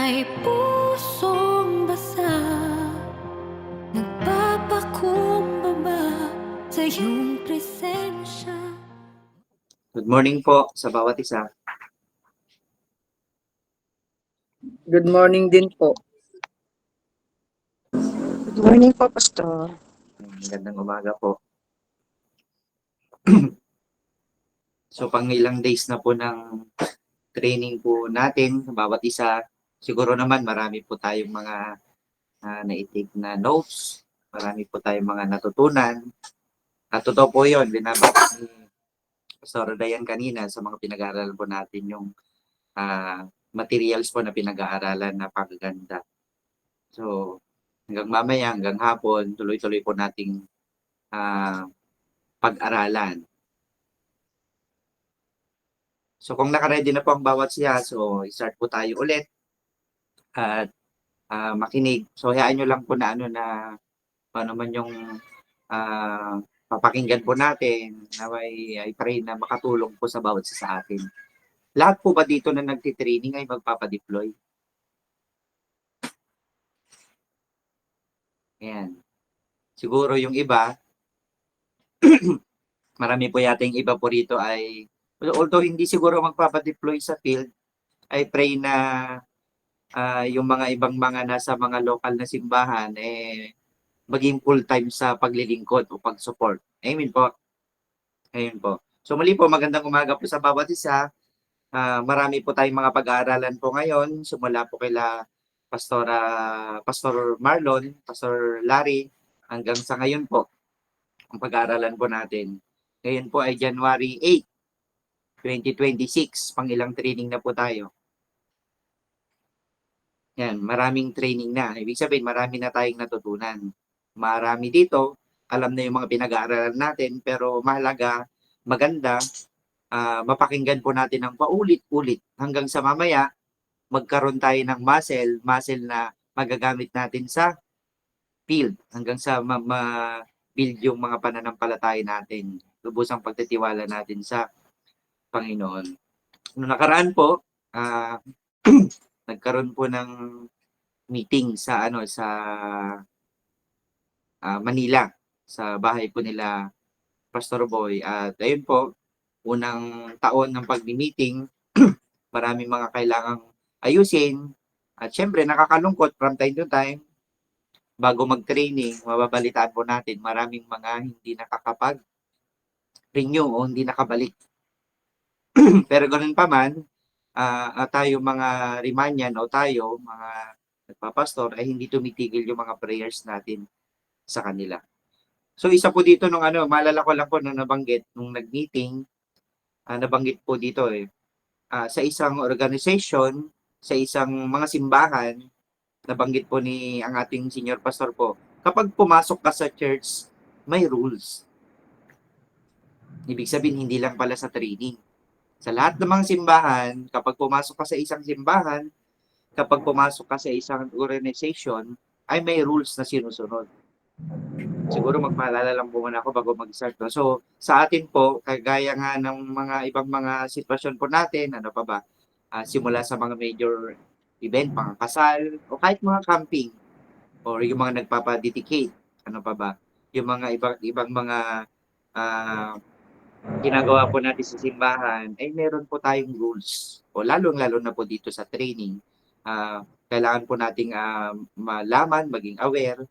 May pusong basa, nagpapakumbaba sa iyong presensya. Good morning po sa bawat isa. Good morning din po. Good morning po, Pastor. Magandang umaga po. So, pang ilang days na po ng training po natin sa bawat isa. Siguro naman marami po tayong mga na-take na notes. Marami po tayong mga natutunan. At totoo po yun, binabasa ni Pastor Dayan kanina sa mga pinag-aaralan po natin yung materials po na pinag-aaralan na pagaganda. So, hanggang mamaya, hanggang hapon, tuloy-tuloy po nating pag-aralan. So kung naka-ready na po ang bawat siya, so start po tayo ulit at makinig. So hayaan nyo lang po na paano man yung papakinggan po natin na I pray na makatulong po sa bawat isa sa atin. Lahat po ba dito na nagtitraining ay magpapadeploy? Ayan. Siguro yung iba, marami po yata yung iba po rito ay although hindi siguro magpapadeploy sa field, I pray na yung mga ibang mga nasa mga local na simbahan maging full-time sa paglilingkod o pag-support. Amen po. Ayun po. So muli po, magandang umaga po sa bawat isa. Marami po tayong mga pag-aaralan po ngayon. Sumula po kila Pastor Marlon, Pastor Larry, hanggang sa ngayon po, ang pag-aaralan po natin. Ngayon po ay January 8, 2026. Pang-ilang training na po tayo. Yan, maraming training na. Ibig sabihin, marami na tayong natutunan. Marami dito, alam na yung mga pinag-aaralan natin, pero mahalaga, maganda, mapakinggan po natin ng paulit-ulit hanggang sa mamaya, magkaroon tayo ng muscle na magagamit natin sa field, hanggang sa ma-build yung mga pananampalataya natin, lubos ang pagtitiwala natin sa Panginoon. Noong nakaraan po, nagkaroon po ng meeting sa Manila, sa bahay po nila Pastor Boy. At ayun po, unang taon ng pag-meeting, maraming mga kailangang ayusin. At syempre, nakakalungkot from time to time, bago mag-training, mababalitaan po natin, maraming mga hindi nakakapag-renew o hindi nakabalik. Pero ganun pa man, tayo mga Rimanyan o tayo mga nagpapastor ay hindi tumitigil yung mga prayers natin sa kanila. So isa po dito nung maalala ko lang po nung nabanggit nung nag-meeting, nabanggit po dito sa isang organization, sa isang mga simbahan, nabanggit po ni ang ating senior pastor po, kapag pumasok ka sa church, may rules. Ibig sabihin hindi lang pala sa training. Sa lahat ng mga simbahan, kapag pumasok ka sa isang simbahan, kapag pumasok ka sa isang organization, ay may rules na sinusunod. Siguro magpaalala lang po muna ako bago mag-start. No? So, sa atin po, kagaya nga ng mga ibang mga sitwasyon po natin, ano pa ba, simula sa mga major event, mga kasal, o kahit mga camping, or yung mga nagpapadedicate, ano pa ba, yung mga ibang mga ginagawa po natin sa simbahan, ay meron po tayong rules. O lalong-lalo na po dito sa training. Kailangan po nating malaman, maging aware.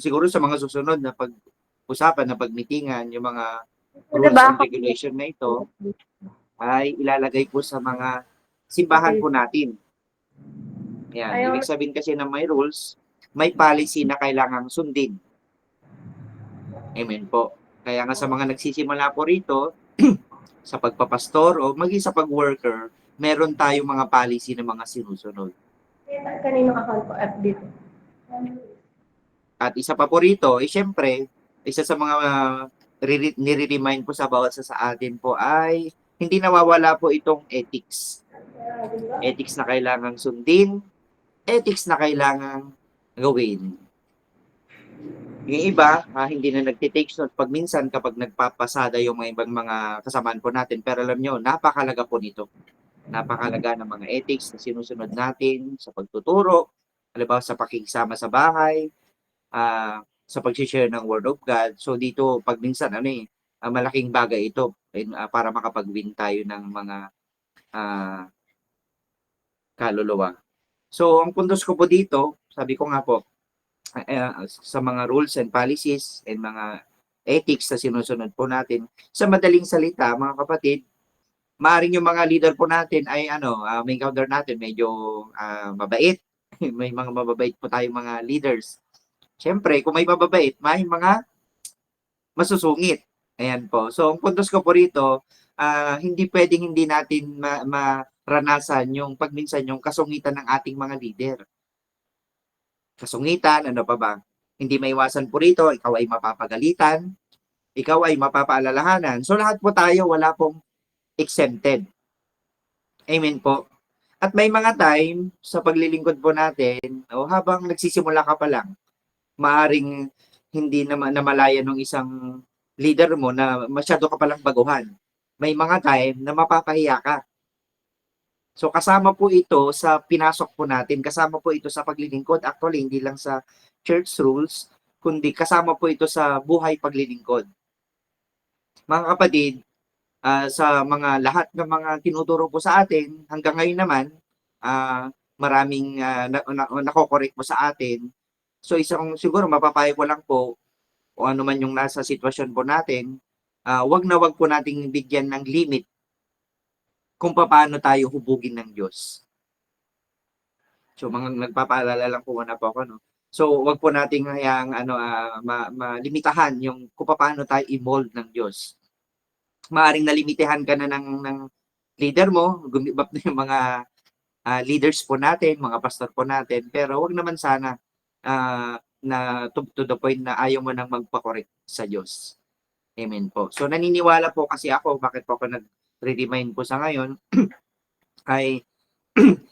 Siguro sa mga susunod na pag-usapan, na pag-meetingan, yung mga rules and regulation na ito, ay ilalagay po sa mga simbahan po natin. Yan. Ibig sabihin kasi na may rules, may policy na kailangang sundin. Amen po. Kaya nga sa mga nagsisimula po rito, sa pagpapastor o maging sa pag-worker, meron tayong mga policy na mga sinusunod. Kanino account po FB? At isa pa po rito, syempre, isa sa mga nire-remind po sa bawat sa atin po ay hindi nawawala po itong ethics. Ethics na kailangang sundin, ethics na kailangang gawin. Yung iba, hindi na nagtitake note pag minsan kapag nagpapasada yung mga ibang mga kasamaan po natin. Pero alam nyo, napakalaga po nito. Napakalaga ng mga ethics na sinusunod natin sa pagtuturo, halimbawa sa pakikisama sa bahay, sa pag-share ng Word of God. So dito, pag minsan, malaking bagay ito para makapag-win tayo ng mga ah, kaluluwa. So, ang puntos ko po dito, sabi ko nga po, sa mga rules and policies and mga ethics na sinusunod po natin, sa madaling salita, mga kapatid, maaaring yung mga leader po natin ay may encounter natin medyo mabait. May mga mababait po tayong mga leaders. Siyempre, kung may mababait, may mga masusungit. Ayan po. So, ang puntos ko po rito, hindi pwedeng hindi natin maranasan yung pagminsan yung kasungitan ng ating mga leader. Kasungitan, ano pa ba? Hindi maiwasan po rito, ikaw ay mapapagalitan, ikaw ay mapapaalalahanan. So, lahat po tayo, wala pong exempted. Amen po. At may mga time sa paglilingkod po natin, habang nagsisimula ka pa lang, maaring hindi na namalayan ng isang leader mo na masyado ka palang baguhan. May mga time na mapapahiya ka. So kasama po ito sa pinasok po natin, kasama po ito sa paglilingkod. Actually, hindi lang sa church rules, kundi kasama po ito sa buhay paglilingkod. Mga kapatid, sa mga lahat ng mga tinuturo po sa atin, hanggang ngayon naman, maraming nakokorek po sa atin. So isang siguro mapapayo ko lang po, o ano man yung nasa sitwasyon po natin, wag na wag po nating bigyan ng limit kung paano tayo hubugin ng Diyos. So mga nagpapaalala lang po muna po ako, no? So wag po nating hayang malimitahan yung kung paano tayo i-mold ng Diyos. Maaring nalimitahan ka na ng leader mo, gumibap na yung mga leaders po natin, mga pastor po natin, pero wag naman sana na to the point na ayaw mo nang magpa-correct sa Diyos. Amen po. So naniniwala po kasi ako, bakit po ako nag-remind po sa ngayon, ay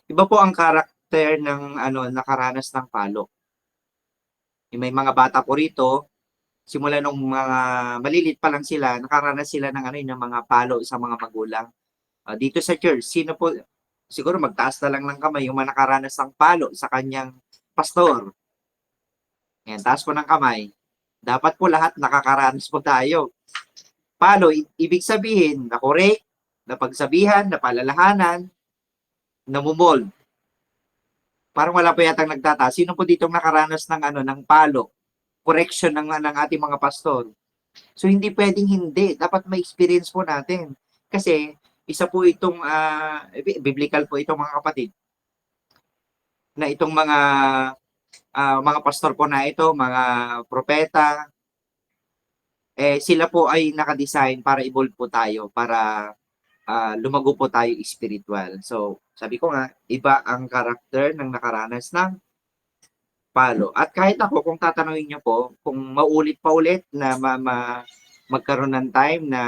iba po ang karakter ng nakaranas ng palo. May mga bata po rito, simula nung mga malilit pa lang sila, nakaranas sila ng ng mga palo sa mga magulang. Dito sa church, sino po, siguro magtaas na lang ng kamay yung mga nakaranas ng palo sa kanyang pastor. Ayan, taas po ng kamay. Dapat po lahat nakakaranas po tayo. Palo, ibig sabihin, na-correct, napagsabihan, napalalahanan, namumold. Parang wala pa yatang nagtataas. Sino po ditong nakaranas ng palo? Correction ng ating mga pastor. So, hindi pwedeng hindi. Dapat may experience po natin. Kasi, isa po itong, biblical po itong mga kapatid, na itong mga pastor po na ito, mga propeta, sila po ay nakadesign para evolve po tayo, para lumago po tayo spiritual. So, sabi ko nga, iba ang karakter ng nakaranas ng palo. At kahit ako, kung tatanungin nyo po, kung maulit pa ulit na magkaroon ng time na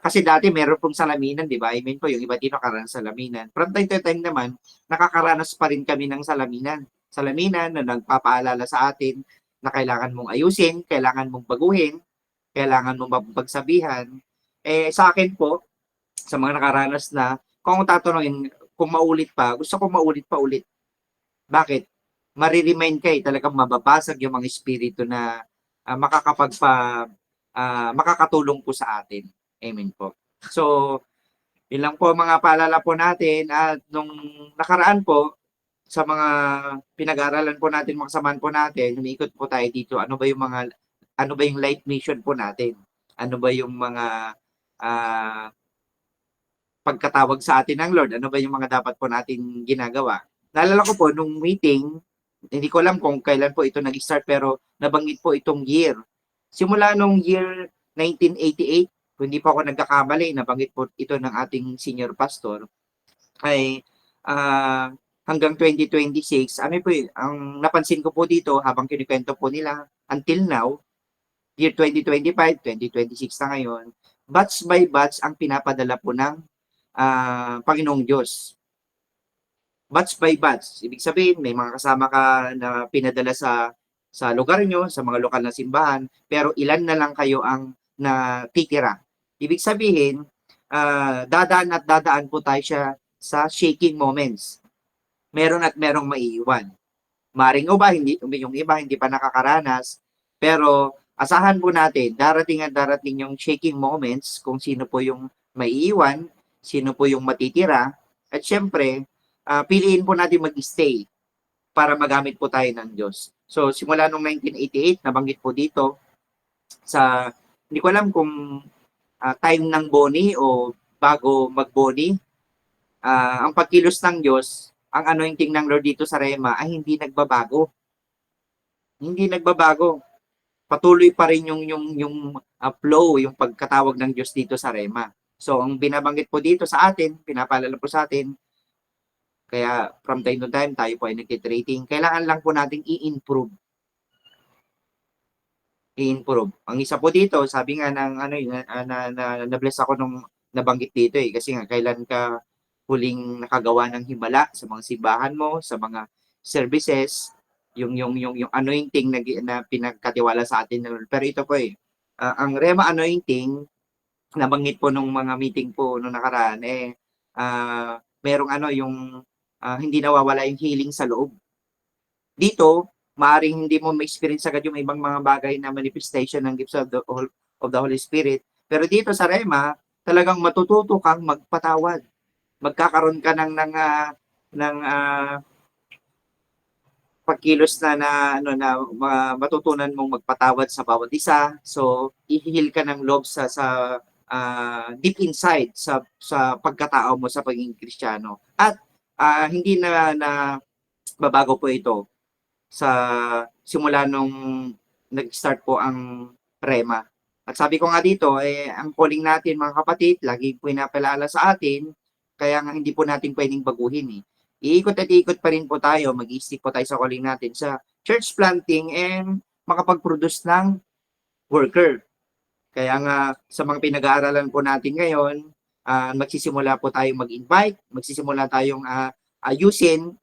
kasi dati meron pong salaminan, di ba? I mean po, yung iba din nakaranas salaminan. From time to time naman, nakakaranas pa rin kami ng salaminan. Salaminan na nagpapaalala sa atin na kailangan mong ayusin, kailangan mong baguhin, kailangan mong mapagsabihan. Sa akin po, sa mga nakaranas na, kung tatanungin, kung maulit pa, gusto ko maulit pa ulit. Bakit? Mariremind kayo, talagang mababasag yung mga espiritu na makakatulong po sa atin. Amen po. So, yun lang po mga paalala po natin. At nung nakaraan po, sa mga pinag-aaralan po natin, mga samahan po natin, umiikot po tayo dito. Ano ba yung life mission po natin? Ano ba yung mga pagkatawag sa atin ng Lord? Ano ba yung mga dapat po natin ginagawa? Naalala ko po, nung meeting, hindi ko alam kung kailan po ito nag-start, pero nabanggit po itong year. Simula nung year 1988, kung hindi pa ako nagkakamali, nabanggit po ito ng ating senior pastor, ay hanggang 2026, ang napansin ko po dito, habang kinikwento po nila, until now, year 2025, 2026 na ngayon, batch by batch ang pinapadala po ng Panginoong Diyos. Batch by batch. Ibig sabihin, may mga kasama ka na pinadala sa lugar nyo, sa mga lokal na simbahan, pero ilan na lang kayo ang natitira. Ibig sabihin, dadaan po tayo siya sa shaking moments. Meron at merong maiiwan. Maring o ba, yung iba hindi pa nakakaranas, pero asahan po natin, darating at darating yung shaking moments kung sino po yung maiiwan, sino po yung matitira, at syempre, piliin po natin mag-stay para magamit po tayo ng Diyos. So, simula noong 1988, nabanggit po dito, hindi ko alam kung time ng boni o bago mag-boni, ang pagkilos ng Diyos, ang anointing ng Lord dito sa Rema ay hindi nagbabago. Hindi nagbabago. Patuloy pa rin yung flow, yung pagkatawag ng Diyos dito sa Rema. So, ang binabanggit po dito sa atin, pinapaalala po sa atin, kaya from time to time tayo po ay nagtitrating. Kailangan lang po nating i-improve. I-improve. Ang isa po dito, sabi nga ng na-bless ako nung nabanggit dito kasi nga kailan ka huling nakagawa ng himala sa mga simbahan mo, sa mga services, yung anointing na pinagkatiwala sa atin. Pero ito po ang Rema anointing, nabanggit po nung mga meeting po nung nakaraan, merong hindi nawawala yung healing sa loob. Dito, maaring hindi mo ma-experience agad yung ibang mga bagay na manifestation ng gifts of the Holy Spirit. Pero dito sa Rema, talagang matututo kang magpatawad. Magkakaroon ka ng pagkilos na matutunan mong magpatawad sa bawat isa. So, i-heal ka ng loob sa deep inside sa pagkatao mo sa pagiging Kristiyano. At hindi na babago po ito sa simula nung nag-start po ang Rema. At sabi ko nga dito, ang calling natin mga kapatid, lagi po pinapaalala sa atin, kaya nga hindi po natin pwedeng baguhin Iikot at iikot pa rin po tayo, mag-i-stick po tayo sa calling natin sa church planting and makapag-produce ng worker. Kaya nga sa mga pinag-aaralan po natin ngayon, magsisimula po tayong mag-invite, magsisimula tayong ayusin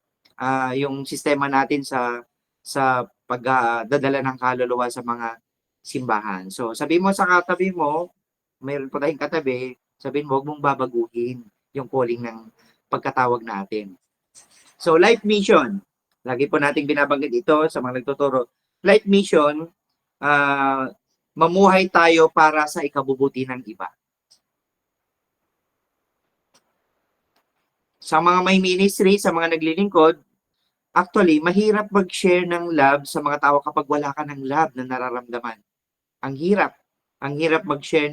yung sistema natin sa pagdadala ng kaluluwa sa mga simbahan. So, sabi mo sa katabi mo, mayroon po tayong katabi, sabihin mo, huwag mong babaguhin yung calling ng pagkatawag natin. So, life mission. Lagi po nating binabanggit ito sa mga nagtuturo. Life mission, mamuhay tayo para sa ikabubuti ng iba. Sa mga may ministry, sa mga naglilingkod, actually, mahirap mag-share ng love sa mga tao kapag wala ka ng love na nararamdaman. Ang hirap. Ang hirap mag-share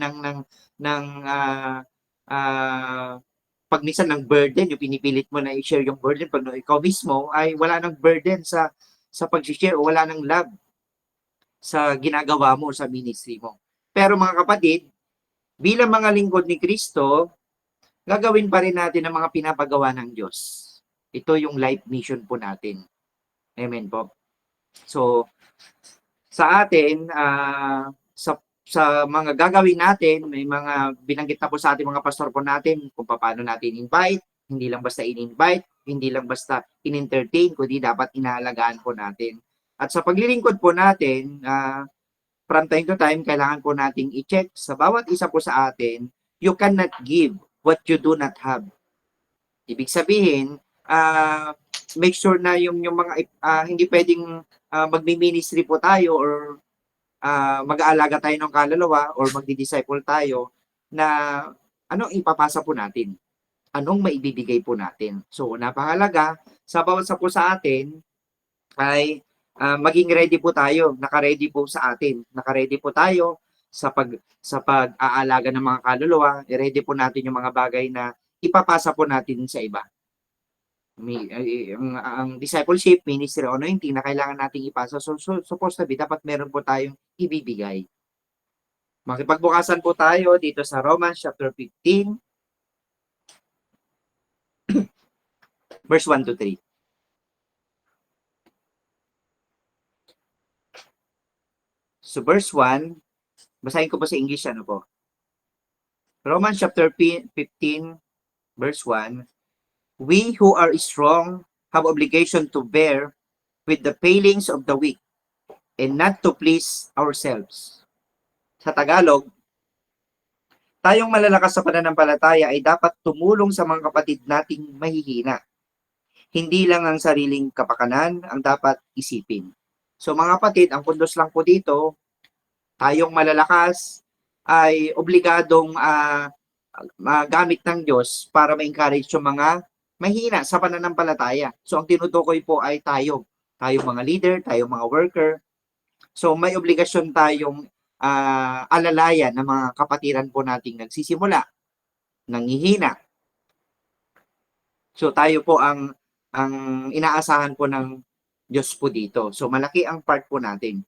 pag minsan ng burden, yung pinipilit mo na i-share yung burden, pag ikaw mismo ay wala ng burden sa pag-share o wala ng love sa ginagawa mo sa ministry mo. Pero mga kapatid, bilang mga lingkod ni Kristo, gagawin pa rin natin ang mga pinapagawa ng Diyos. Ito yung life mission po natin. Amen po. So, sa atin, sa mga gagawin natin, may mga binanggit na po sa ating mga pastor po natin kung paano natin invite, hindi lang basta in-invite, hindi lang basta in-entertain, kundi dapat inaalagaan po natin. At sa paglilingkod po natin, from time to time, kailangan po nating i-check sa bawat isa po sa atin, you cannot give what you do not have. Ibig sabihin, make sure na yung mga hindi pwedeng magmi-ministry po tayo or mag-aalaga tayo ng kaluluwa or magdi-disciple tayo na anong ipapasa po natin? Anong maibibigay po natin? So, napakahalaga sa bawat sa po sa atin ay maging ready po tayo, naka-ready po sa atin. Naka-ready po tayo sa pag-aalaga ng mga kaluluwa, i-ready po natin yung mga bagay na ipapasa po natin sa iba. Ang discipleship, ministry, anointing na kailangan nating ipasa. So supposed to be, dapat meron po tayong ibibigay. Makipagbukasan po tayo dito sa Romans chapter 15, verse 1 to 3. So verse 1, basahin ko po sa English, ano po. Romans chapter 15, verse 1, we who are strong have obligation to bear with the failings of the weak and not to please ourselves. Sa Tagalog, Tayong malalakas sa pananampalataya ay dapat tumulong sa mga kapatid nating mahihina. Hindi lang ang sariling kapakanan ang dapat isipin. So mga kapatid, ang puntos lang po dito, tayong malalakas ay obligadong magamit ng Diyos para ma-encourage yung mga mahina sa pananampalataya. So ang tinutukoy po ay tayong mga leader, tayong mga worker. So may obligasyon tayong alalayan ng mga kapatiran po nating nagsisimula, nanghihina. So tayo po ang inaasahan po ng Diyos po dito. So malaki ang part po natin.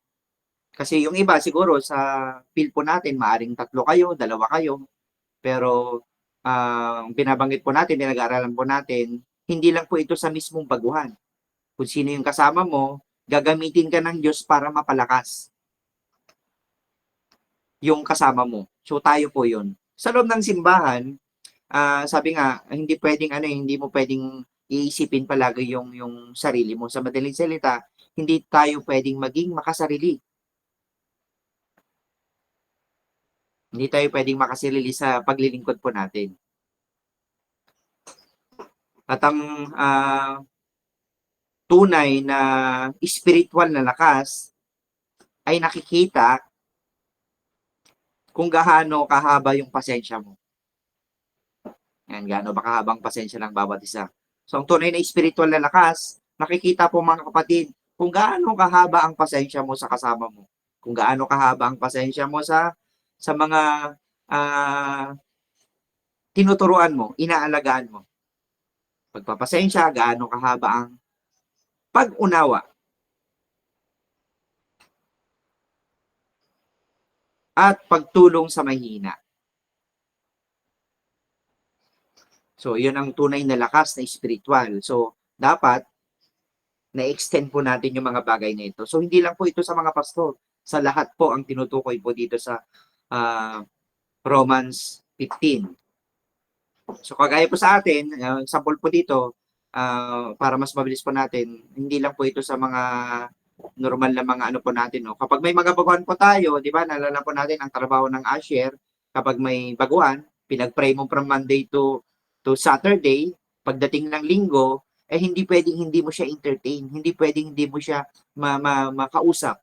Kasi yung iba siguro sa field po natin, maaring 3 kayo, 2 kayo. Pero binabanggit po natin, pinag-aaralan po natin, hindi lang po ito sa mismong baguhan. Kung sino yung kasama mo, gagamitin ka ng Diyos para mapalakas yung kasama mo. So tayo po yun. Sa loob ng simbahan, sabi nga, hindi pwedeng hindi mo pwedeng iisipin palagi yung sarili mo. Sa madaling salita, hindi tayo pwedeng maging makasarili. Hindi tayo pwedeng makasarili sa paglilingkod po natin. At ang tunay na spiritual na lakas ay nakikita kung gaano kahaba yung pasensya mo. Yan, gaano ba kahabang pasensya ng bawat isa. So, ang tunay na spiritual na lakas, nakikita po mga kapatid, kung gaano kahaba ang pasensya mo sa kasama mo. Kung gaano kahaba ang pasensya mo sa mga tinuturuan mo, inaalagaan mo. Pagpapasensya, gaano kahaba ang pag-unawa. At pagtulong sa mahina. So, yun ang tunay na lakas na spiritual. So, dapat na-extend po natin yung mga bagay na ito. So, hindi lang po ito sa mga pastor. Sa lahat po ang tinutukoy po dito sa Romans 15. So, kagaya po sa atin, example po dito, para mas mabilis po natin, hindi lang po ito sa mga normal na mga ano po natin. No? Kapag may mga baguhan po tayo, di ba, naalala po natin ang trabaho ng usher, kapag may baguhan, pinag-pray mo from Monday to Saturday, pagdating ng linggo, hindi pwedeng hindi mo siya entertain, hindi pwedeng hindi mo siya makausap.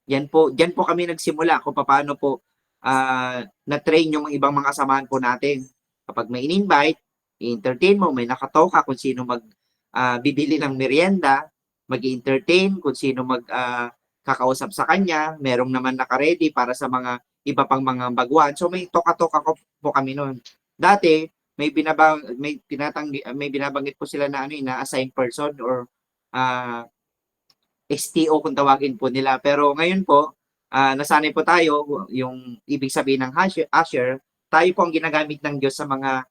Diyan po kami nagsimula kung paano po na-train yung ibang mga kasamahan po natin. Kapag may in-invite, i-entertain mo, may nakatoka kung sino bibili ng merienda, mag-entertain kung sino kakausap sa kanya, merong naman naka-ready para sa mga iba pang mga baguhan. So may toka-toka po kami noon. Dati, may binabanggit po sila na na assigned person or STO kung tawagin po nila. Pero ngayon po, nasanay po tayo, yung ibig sabihin ng usher, tayo po ang ginagamit ng Diyos sa mga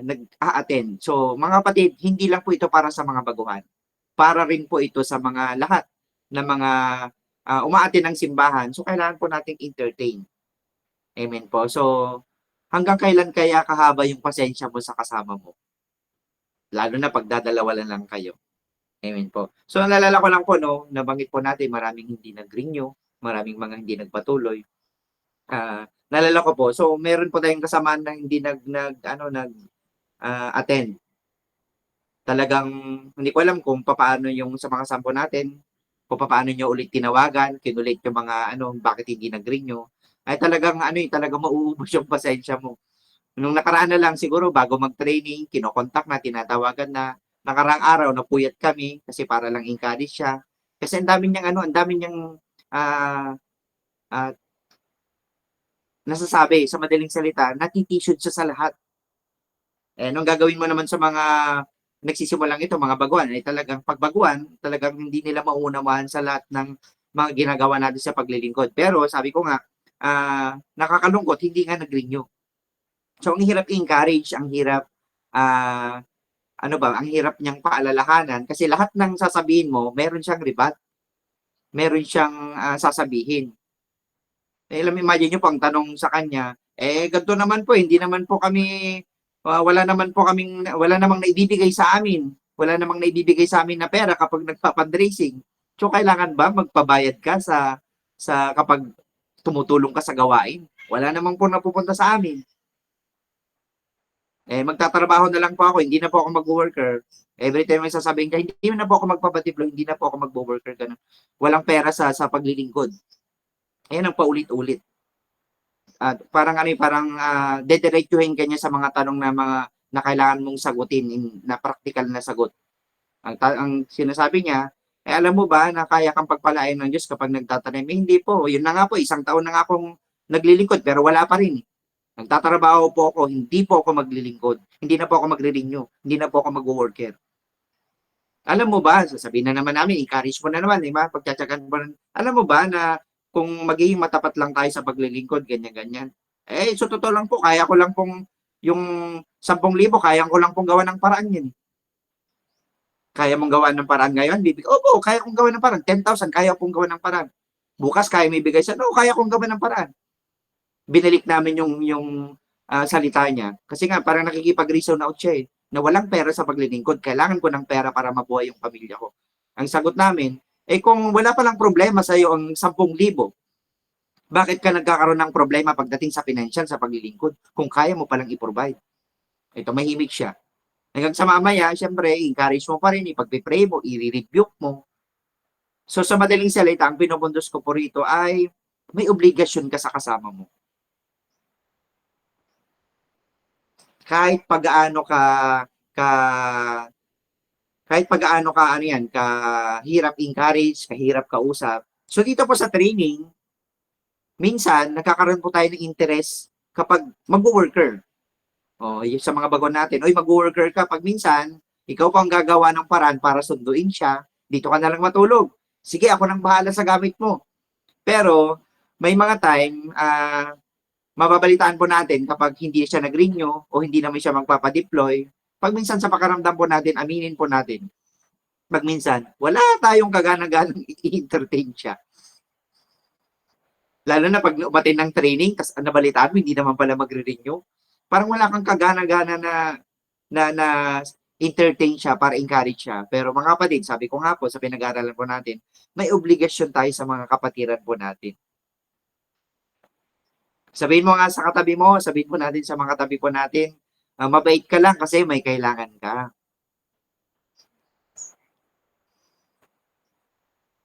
nag-a-attend. So, mga kapatid, hindi lang po ito para sa mga baguhan. Para rin po ito sa mga lahat na mga uma-attend ng simbahan. So, kailangan po nating entertain. Amen po. So, hanggang kailan kaya kahaba yung pasensya mo sa kasama mo? Lalo na pag dadalawa lang kayo. Amen po. So, naalala ko lang po, no, nabanggit po natin, maraming hindi nag-renew, maraming mga hindi nagpatuloy. Naalala ko po, so meron po tayong kasamaan na hindi attend. Talagang hindi ko alam kung paano yung sa mga sampo natin, kung paano nyo ulit tinawagan, kinulit yung mga bakit hindi nag-renew. Ay talagang talagang mauubos yung pasensya mo. Nung nakaraan na lang siguro bago mag-training, kinokontak na, tinatawagan na. Nakaraang araw napuyat kami kasi para lang encourage siya. Kasi ang dami niyang nasasabi sa madaling salita, natitisod siya sa lahat. Nung gagawin mo naman sa mga nagsisimulang ito, mga baguhan, ay talagang pagbaguhan, talagang hindi nila mauunawaan sa lahat ng mga ginagawa natin sa paglilingkod. Pero sabi ko nga, nakakalungkot, hindi nga nag-renew. So, ang hirap i-encourage, ang hirap, ang hirap niyang paalalahanan kasi lahat ng sasabihin mo, meron siyang rebat. Meron siyang sasabihin. Imagine nyo po ang tanong sa kanya, ganito naman po, hindi naman po kami, wala namang naibibigay sa amin. Wala namang naibibigay sa amin na pera kapag nagpa-fundraising. So, kailangan ba magpabayad ka sa kapag tumutulong ka sa gawain? Wala namang po napupunta sa amin. Magtatrabaho na lang po ako, hindi na po ako mag-worker. Every time may sasabihin ka, hindi na po ako magpapadiplo, hindi na po ako mag-worker. Ganun. Walang pera sa paglilingkod. Ayan ang paulit-ulit. Parang dediretsuhin ka niya sa mga tanong na kailangan mong sagutin na practical na sagot. Ang sinasabi niya, alam mo ba na kaya kang pagpalain ng Diyos kapag nagtatanim? Hindi po. Yun na nga po, isang taon na nga akong naglilingkod pero wala pa rin. Nagtatrabaho po ako, hindi po ako maglilingkod. Hindi na po ako magre-renew. Hindi na po ako mag-worker. Alam mo ba, sasabihin na naman namin, encourage mo na naman, diba? Pagtsatsagan mo na. Alam mo ba na kung magiging matapat lang tayo sa paglilingkod, ganyan-ganyan. So totoo lang po, kaya ko lang pong yung 10,000, kaya ko lang pong gawa ng paraan yan. Kaya mong gawa ng paraan ngayon? Opo, kaya kong gawa ng paraan. 10,000, kaya kong gawa ng paraan. Bukas, kaya may bigay siya. No, kaya kong gawa ng paraan. Binalik namin yung salita niya. Kasi nga, parang nakikipag-reason out siya na walang pera sa paglilingkod. Kailangan ko ng pera para mabuhay yung pamilya ko. Ang sagot namin, kung wala palang problema sa iyo ang 10,000, bakit ka nagkakaroon ng problema pagdating sa financial sa paglilingkod kung kaya mo palang i-provide? Ito, mahimik siya. Hanggang sa mamaya, syempre, encourage mo pa rin, ipag-pray mo, i-rebuke mo. So, sa madaling salita, ang pinubundos ko po rito ay may obligasyon ka sa kasama mo. Kahit pag-aano kahirap encourage, kahirap kausap. So dito po sa training, minsan nagkakaroon po tayo ng interest kapag mag-worker. Yung sa mga bagon natin, mag-worker ka pag minsan, ikaw pa ang gagawa ng paraan para sunduin siya, dito ka na lang matulog. Sige, ako nang bahala sa gamit mo. Pero may mga time, mababalitaan po natin kapag hindi siya nag-renew o hindi naman siya magpapadeploy. Pag minsan sa pakaramdam po natin, aminin po natin. Pag minsan, wala tayong kagana-ganang i-entertain siya. Lalo na pag umatin ng training, tapos nabalitaan mo, hindi naman pala magre-renew. Parang wala kang kagana-gana na entertain siya para encourage siya. Pero mga kapatid, sabi ko nga po sa pinag-aaralan po natin, may obligasyon tayo sa mga kapatiran po natin. Sabihin mo nga sa katabi mo, sabihin po natin sa mga katabi po natin, mabait ka lang kasi may kailangan ka.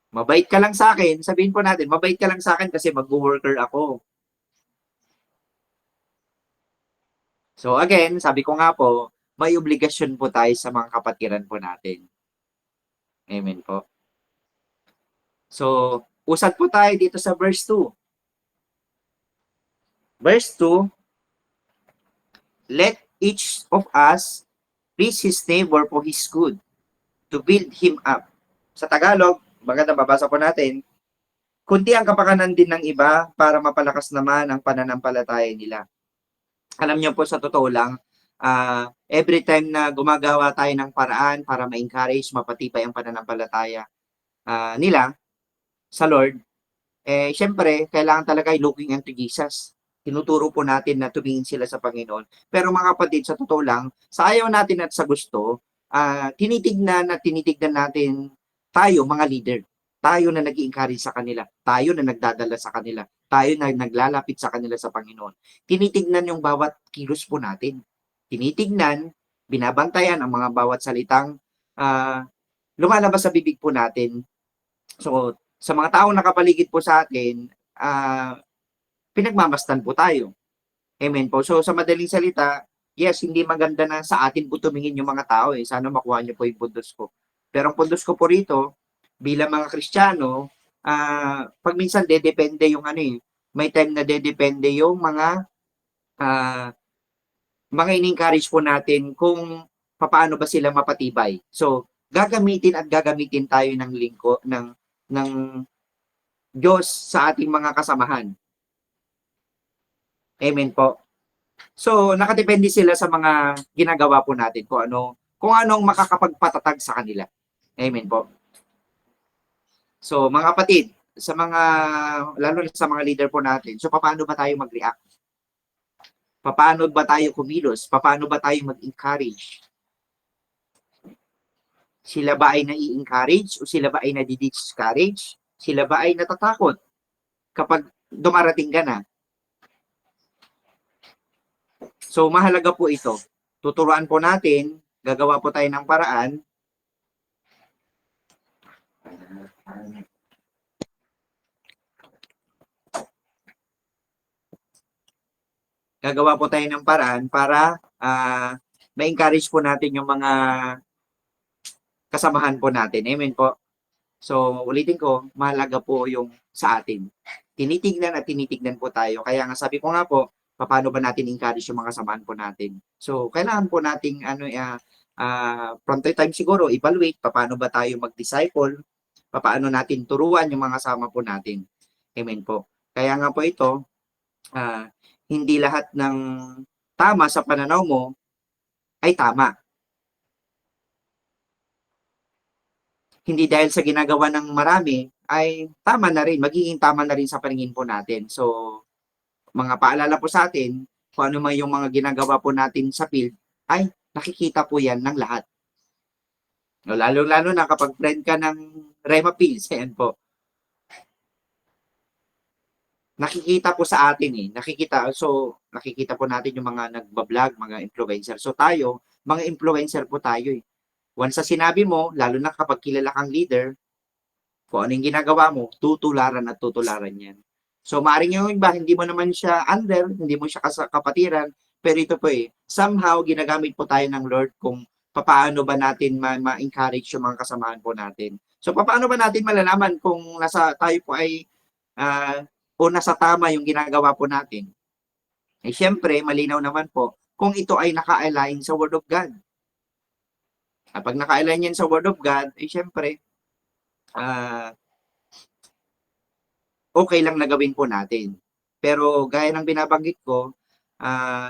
Mabait ka lang sa akin, sabihin po natin, mabait ka lang sa akin kasi mag-worker ako. So again, sabi ko nga po, may obligasyon po tayo sa mga kapatiran po natin. Amen po. So, usad po tayo dito sa verse 2. Verse 2, let each of us please his neighbor for his good, to build him up. Sa Tagalog, maganda babasa po natin, kundi ang kapakanan din ng iba para mapalakas naman ang pananampalataya nila. Alam niyo po, sa totoo lang, every time na gumagawa tayo ng paraan para ma-encourage, mapatibay ang pananampalataya nila sa Lord, syempre, kailangan talaga looking unto Jesus. Tinuturo po natin na tumingin sila sa Panginoon. Pero mga kapatid, sa totoo lang, sa ayaw natin at sa gusto, tinitignan natin tayo, mga leader. Tayo na nag-i-encourage sa kanila. Tayo na nagdadala sa kanila. Tayo na naglalapit sa kanila sa Panginoon. Tinitignan yung bawat kilos po natin. Tinitignan, binabantayan ang mga bawat salitang lumalabas sa bibig po natin. So, sa mga taong nakapaligid po sa atin, pinagmamasdan po tayo. Amen po. So, sa madaling salita, yes, hindi maganda na sa atin po tumingin yung mga tao. Sana makuha niyo po yung puntos ko. Pero ang puntos ko po rito, bilang mga Kristiyano, pag minsan dedepende yung may time na dedepende yung mga in-encourage po natin kung paano ba sila mapatibay. So, gagamitin tayo ng Diyos sa ating mga kasamahan. Amen po. So, nakadepende sila sa mga ginagawa po natin kung anong makakapagpatatag sa kanila. Amen po. So, mga kapatid, lalo na sa mga leader po natin, so paano ba tayo mag-react? Paano ba tayo kumilos? Paano ba tayo mag-encourage? Sila ba ay nai-encourage o sila ba ay nadi-discourage? Sila ba ay natatakot kapag dumarating ka na? So, mahalaga po ito. Tuturuan po natin, gagawa po tayo ng paraan. Gagawa po tayo ng paraan para ma-encourage po natin yung mga kasamahan po natin. Amen po. So, ulitin ko, mahalaga po yung sa atin. Tinitignan at tinitignan po tayo. Kaya nga sabi ko nga po, paano ba natin encourage yung mga kasamahan po natin? So, kailangan po nating from time siguro, evaluate paano ba tayo mag-disciple, paano natin turuan yung mga kasama po natin. Amen po. Kaya nga po ito, hindi lahat ng tama sa pananaw mo ay tama. Hindi dahil sa ginagawa ng marami ay tama na rin, magiging tama na rin sa paningin po natin. So, mga paalala po sa atin, kung ano man yung mga ginagawa po natin sa field, ay nakikita po yan ng lahat. Lalo-lalo na kapag friend ka ng Rema Pills, yan po. Nakikita po sa atin nakikita po natin yung mga nagbablog, mga influencer. So tayo, mga influencer po tayo Once sa sinabi mo, lalo na kapag kilala kang leader, kung ano yung ginagawa mo, tutularan at tutularan yan. So maaaring yung iba, hindi mo naman siya under, hindi mo siya kapatiran, pero ito po somehow ginagamit po tayo ng Lord kung paano ba natin ma-encourage yung mga kasamahan po natin. So paano ba natin malalaman kung tayo po ay o nasa tama yung ginagawa po natin? Siyempre, malinaw naman po kung ito ay naka-align sa Word of God. Kapag naka-align yan sa Word of God, siyempre, okay lang na gawin po natin. Pero gaya ng binabanggit ko,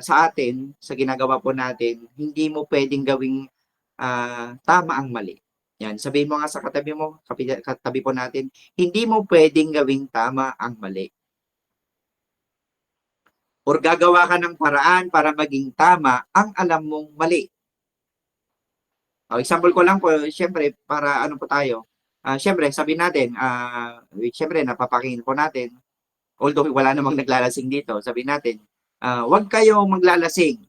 sa atin, sa ginagawa po natin, hindi mo pwedeng gawing tama ang mali. Yan, sabihin mo nga sa katabi po natin, hindi mo pwedeng gawing tama ang mali. Or gagawa ka ng paraan para maging tama ang alam mong mali. Example ko lang po, siyempre, para ano po tayo, siyempre, sabihin natin, siyempre, napapakinggan po natin, although wala namang naglalasing dito, sabihin natin, huwag kayo maglalasing.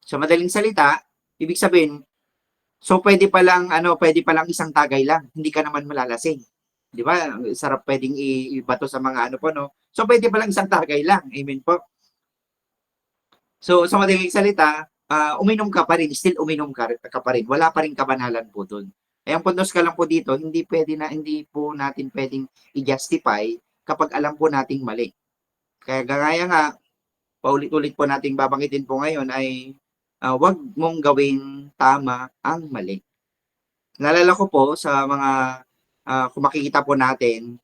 Sa madaling salita, ibig sabihin, so pwede pa lang isang tagay lang, hindi ka naman malalasing. Di ba? Sarap pwedeng ibato sa mga ano po, no? So pwede pa lang isang tagay lang. Amen po. So sa madaling salita, uminom ka pa rin, still uminom ka pa rin. Wala pa rin kabanalan po doon. Ang puntos ka lang po dito, hindi po natin pwedeng i-justify kapag alam po nating mali. Kaya gaya nga, paulit-ulit po nating babanggitin po ngayon ay wag mong gawin tama ang mali. Naalala ko po sa mga kung makikita po natin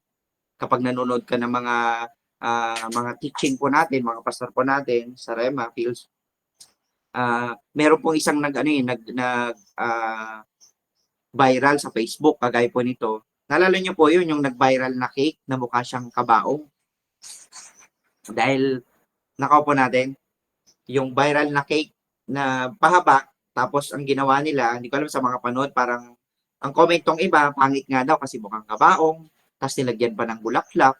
kapag nanonood ka ng mga teaching po natin, mga pastor po natin sa Rema Fields, meron pong isang viral sa Facebook, kagaya po nito. Naalala niyo po yun, yung nag-viral na cake na mukha siyang kabaong. Dahil, nakaupo natin, yung viral na cake na pahaba, tapos ang ginawa nila, hindi ko alam sa mga panood, parang ang comment tong iba, pangit nga daw kasi mukhang kabaong, tapos nilagyan pa ng bulaklak.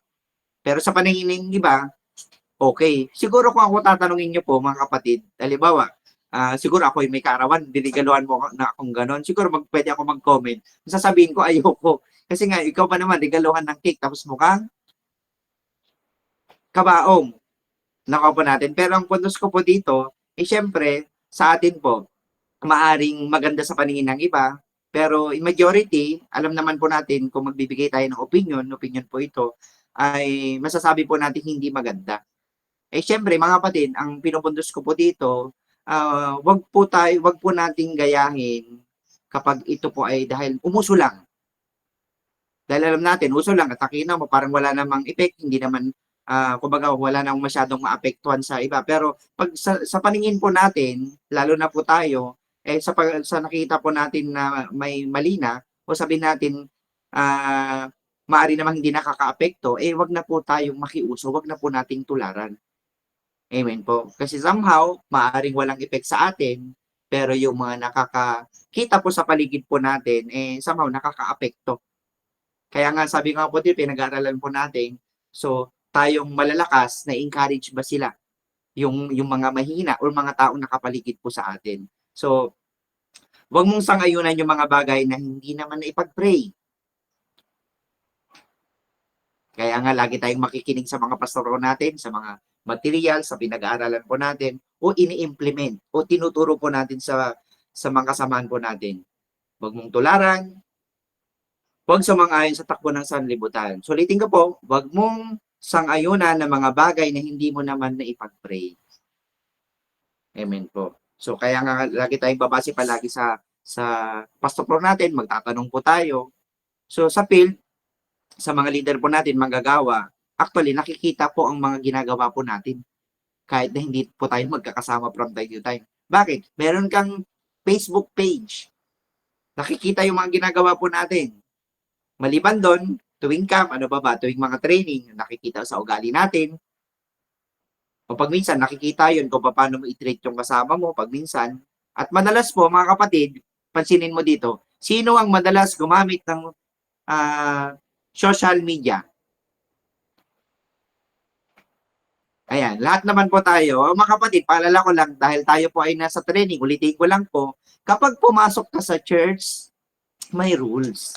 Pero sa paningin ng iba, okay. Siguro kung ako tatanungin niyo po, mga kapatid, halimbawa, siguro ako may kaarawan, dinigaluhan mo na akong ganon. Siguro pwede ako mag-comment. Sasabihin ko, ayoko. Kasi nga, ikaw pa naman, regaluhan ng cake, tapos mukhang kabaong. Nakaupo natin. Pero ang puntos ko po dito, syempre, sa atin po, maaring maganda sa paningin ng iba, pero in majority, alam naman po natin kung magbibigay tayo ng opinion po ito, ay masasabi po natin hindi maganda. Syempre, mga kapatid, ang pinupuntos ko po dito, wag po nating gayahin kapag ito po ay dahil umuso lang. Dahil alam natin, uso lang, at nakina mo, parang wala namang effect, hindi naman, kumbaga, wala nang masyadong maapektuhan sa iba. Pero pag sa paningin po natin, lalo na po tayo, sa nakita po natin na may mali na, o sabihin natin, maaari namang hindi nakakaapekto, wag na po tayong makiuso, wag na po nating tularan. Amen po. Kasi somehow, maaaring walang effect sa atin, pero yung mga nakakakita po sa paligid po natin, somehow nakakaapekto. Kaya nga, sabi nga po dito, pinag-aaralan po natin, so, tayong malalakas, na-encourage ba sila? yung mga mahina or mga taong nakapaligid po sa atin. So, wag mong sangayunan yung mga bagay na hindi naman na ipag-pray. Kaya nga lagi tayong makikinig sa mga pastoro natin, sa mga material, sa pinag-aaralan po natin, o ini-implement, o tinuturo po natin sa mga kasamahan po natin. Huwag mong tularan, huwag sumang-ayon sa takbo ng sanlibutan. Sulitin ko po, huwag mong sang-ayunan ng mga bagay na hindi mo naman na ipag-pray. Amen po. So kaya nga lagi tayong babase palagi sa pastor natin, magtatanong po tayo. So sa field, sa mga leader po natin, manggagawa, actually nakikita po ang mga ginagawa po natin. Kahit na hindi po tayo magkakasama from time to time. Bakit? Meron kang Facebook page. Nakikita yung mga ginagawa po natin. Maliban doon, tuwing camp, ano ba, tuwing mga training, nakikita sa ugali natin. O pag minsan, nakikita yun kung paano mo i-treat yung kasama mo, pag minsan. At madalas po, mga kapatid, pansinin mo dito, sino ang madalas gumamit ng social media? Ayan, lahat naman po tayo. Mga kapatid, paalala ko lang, dahil tayo po ay nasa training, ulitin ko lang po, kapag pumasok ka sa church, may rules.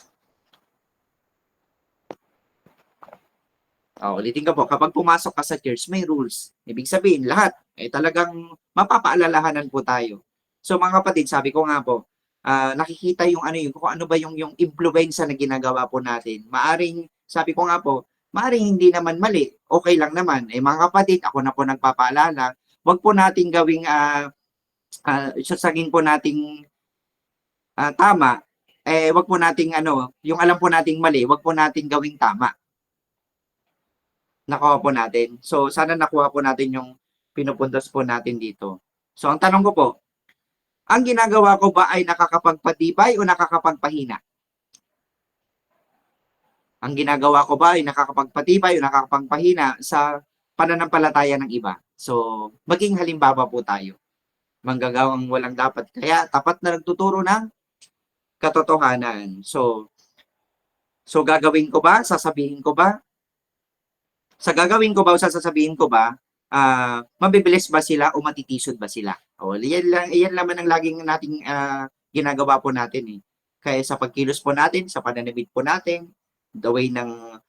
Ulitin ko po, kapag pumasok ka sa church, may rules. Ibig sabihin, lahat, talagang mapapaalalahanan po tayo. So mga kapatid, sabi ko nga po, nakikita yung kung ano ba yung influence na ginagawa po natin. Maaring, sabi ko nga po, maaring hindi naman mali, okay lang naman. Mga kapatid, ako na po nagpapaalala, wag po nating gawing, sasagin po nating tama, wag po nating yung alam po nating mali, wag po nating gawing tama. Nakuha po natin. So, sana nakuha po natin yung pinupuntos po natin dito. So, ang tanong ko po, ang ginagawa ko ba ay nakakapagpatibay o nakakapagpahina? Ang ginagawa ko ba ay nakakapagpatibay o nakakapagpahina sa pananampalataya ng iba? So, maging halimbawa po tayo. Manggagawang walang dapat. Kaya, tapat na nagtuturo ng katotohanan. So gagawin ko ba? Sasabihin ko ba? Sa gagawin ko ba o sasabihin ko ba, mabibilis ba sila o matitisod ba sila? Yan naman ang laging nating ginagawa po natin. Kaya sa pagkilos po natin, sa pananamit po natin, the way ng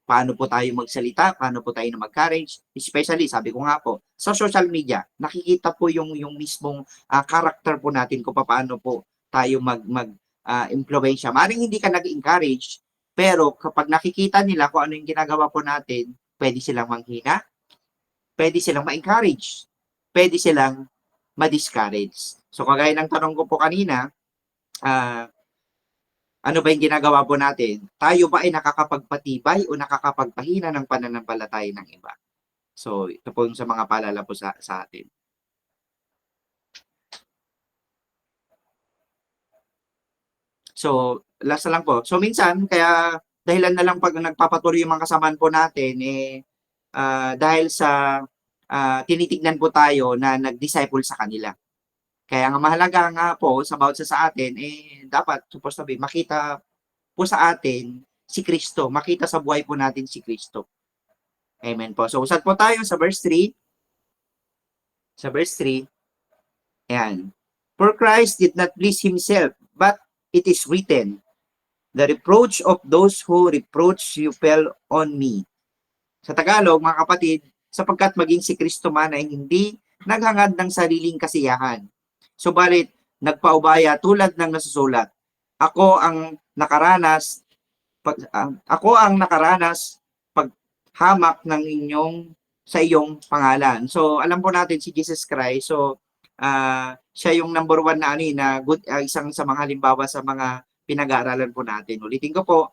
paano po tayo magsalita, paano po tayo na mag-courage, especially, sabi ko nga po, sa social media, nakikita po yung mismong character po natin kung paano po tayo mag-impluensya. Maring hindi ka nag-encourage, pero kapag nakikita nila kung ano yung ginagawa po natin, pwede silang manghina, pwede silang ma-encourage, pwede silang ma-discourage. So kagaya ng tanong ko po kanina, ano ba yung ginagawa po natin? Tayo ba ay nakakapagpatibay o nakakapagpahina ng pananampalataya ng iba? So ito po yung sa mga paalala po sa atin. So, last na lang po. So, minsan, kaya dahilan na lang pag nagpapatuloy yung mga kasamaan po natin, dahil sa tinitignan po tayo na nag-disciple sa kanila. Kaya nga mahalaga nga po sa bawat sa atin, dapat, supposed to be, makita po sa atin si Kristo. Makita sa buhay po natin si Kristo. Amen po. So, usad po tayo sa verse 3. Sa verse 3, ayan. For Christ did not please himself, but it is written, the reproach of those who reproach you fell on me. Sa Tagalog, mga kapatid, sapagkat maging si Kristo man ay hindi naghangad ng sariling kasiyahan. Subalit, nagpaubaya tulad ng nasusulat. Ako ang nakaranas paghamak ng sa iyong pangalan. So, alam po natin si Jesus Christ. So, siya yung number one na isang sa mga halimbawa sa mga pinag-aaralan po natin. Ulitin ko po,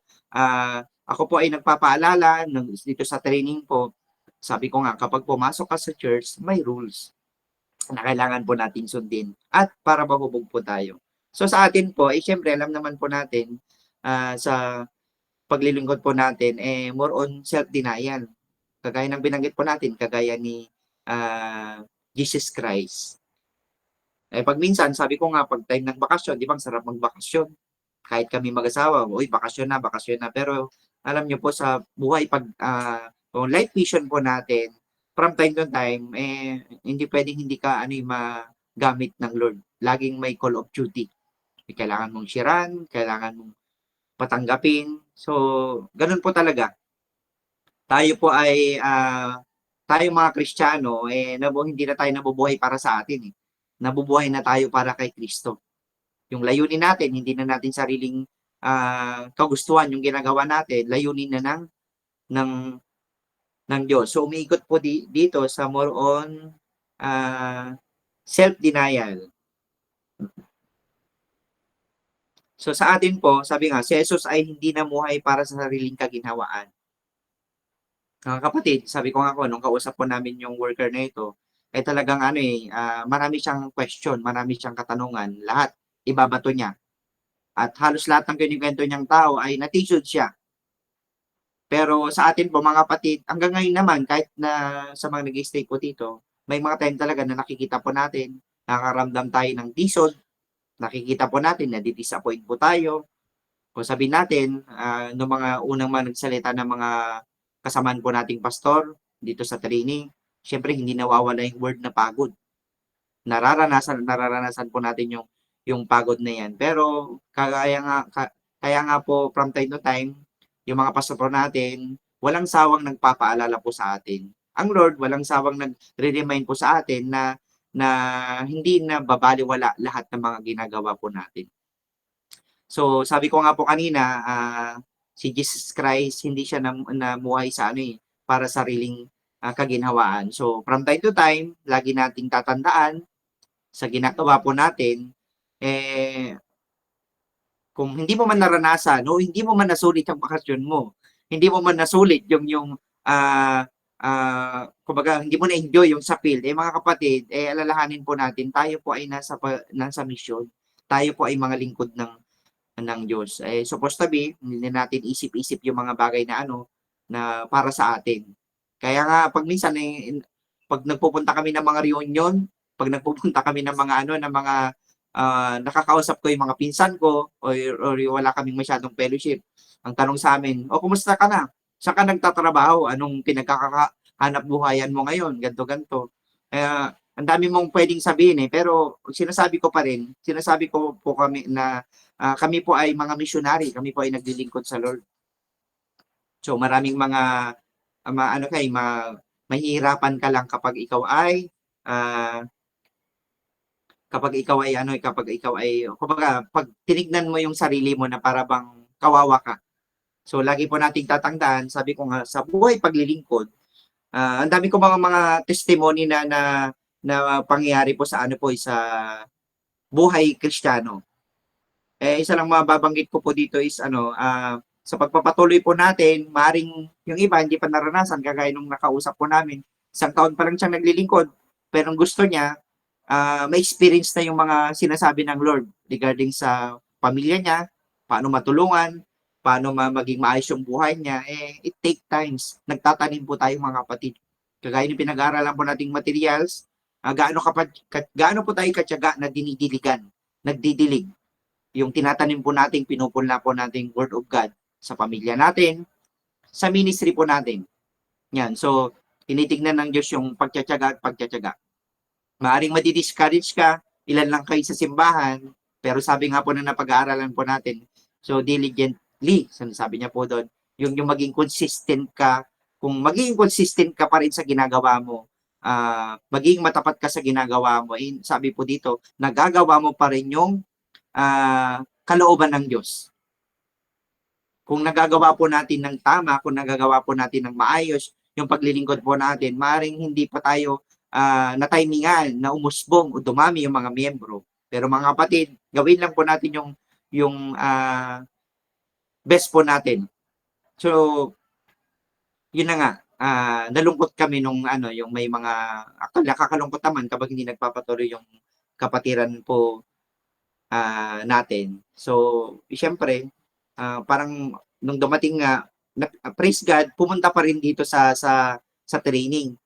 ako po ay nagpapaalala dito sa training po. Sabi ko nga, kapag pumasok ka sa church, may rules na kailangan po natin sundin at para mahubog po tayo. So sa atin po, syempre alam naman po natin sa paglilingkod po natin, more on self-denial. Kagaya ng binanggit po natin, kagaya ni Jesus Christ. Pag minsan, sabi ko nga, pag time ng bakasyon, di ba, sarap magbakasyon. Kahit kami mag-asawa, bakasyon na. Pero alam nyo po sa buhay, pag life vision po natin, from time to time, hindi pwedeng hindi ka magamit ng Lord. Laging may call of duty. Kailangan mong siran, kailangan mong patanggapin. So, ganun po talaga. Tayo po ay, tayo mga Kristiyano, hindi na tayo nabubuhay para sa atin. Nabubuhay na tayo para kay Kristo. Yung layunin natin, hindi na natin sariling kagustuhan yung ginagawa natin, layunin na ng ng Diyos. So umiikot po dito sa more on self-denial. So sa atin po, sabi nga, si Jesus ay hindi namuhay para sa sariling kaginhawaan. Mga kapatid, sabi ko nga nung kausap po namin yung worker na ito, ay talagang marami siyang question, marami siyang katanungan, lahat ibabato niya. At halos lahat ng kinikwento niyang tao ay natisod siya. Pero sa atin po mga kapatid, hanggang ngayon naman, kahit na sa mga nag-stay po dito, may mga time talaga na nakikita po natin, nakakaramdam tayo ng tisod, nakikita po natin na di-disappoint po tayo. Kung sabihin natin, noong mga unang nagsalita ng mga kasamaan po nating pastor dito sa training, syempre hindi nawawala yung word na pagod. Nararanasan po natin yung pagod na yan. Pero kaya nga po from time to time, yung mga pastor po natin, walang sawang nagpapaalala po sa atin. Ang Lord, walang sawang nagre-remind po sa atin na hindi na babaliwala lahat ng mga ginagawa po natin. So, sabi ko nga po kanina, si Jesus Christ, hindi siya namuhay sa para sariling kaginhawaan. So, from time to time, lagi nating tatandaan sa ginagawa po natin, kung hindi mo man naranasan o hindi mo man nasulit ang bakasyon mo, hindi mo man nasulit kumbaga, hindi mo na-enjoy yung sa field, mga kapatid, alalahanin po natin, tayo po ay nasa mission. Tayo po ay mga lingkod ng Diyos. Supposed to be, hindi natin isip-isip yung mga bagay na para sa atin. Kaya nga, pag minsan, pag nagpupunta kami ng mga reunion, pag nagpupunta kami ng mga nakakausap ko yung mga pinsan ko or wala kaming masyadong fellowship. Ang tanong sa amin, kumusta ka na? Saan ka nagtatrabaho? Anong pinagkakahanap buhayan mo ngayon? Ganto. Ang dami mong pwedeng sabihin pero sinasabi ko po kami na kami po ay mga missionary, kami po ay naglilingkod sa Lord. So maraming mga mahihirapan ka lang kapag ikaw ay kumbaga, pag tinignan mo yung sarili mo na para bang kawawa ka. So, lagi po nating tatandaan, sabi ko nga, sa buhay paglilingkod, ang dami ko mga testimony na pangyayari po sa sa buhay Kristiyano. Isa lang mababanggit ko po dito is sa pagpapatuloy po natin, maring yung iba hindi pa naranasan, kagaya nung nakausap po namin, isang taon pa lang siyang naglilingkod, pero ang gusto niya, may experience na yung mga sinasabi ng Lord regarding sa pamilya niya, paano matulungan, paano maging maayos yung buhay niya, it take times. Nagtatanim po tayo mga kapatid. Kagaya ng pinag-aaralan po nating materials, gaano po tayo katyaga na nagdidilig. Yung tinatanim po natin, pinupunla po nating Word of God sa pamilya natin, sa ministry po natin. Yan. So, tinitignan ng Diyos yung pagtsatsaga at pagtsatsaga. Maaring madi-discourage ka, ilan lang kayo sa simbahan, pero sabi nga po na napag-aaralan po natin, so diligently, sabi niya po doon, yung maging consistent ka, kung maging consistent ka pa rin sa ginagawa mo, maging matapat ka sa ginagawa mo, sabi po dito, nagagawa mo pa rin yung kalooban ng Diyos. Kung nagagawa po natin ng tama, kung nagagawa po natin ng maayos, yung paglilingkod po natin, maaring hindi pa tayo na-timingan, na umusbong o dumami yung mga miyembro. Pero mga kapatid, gawin lang po natin yung best po natin. So, yun na nga, nalungkot kami yung may mga, nakakalungkot naman kapag hindi nagpapatuloy yung kapatiran po natin. So, siyempre, parang nung dumating nga, praise God, pumunta pa rin dito sa training.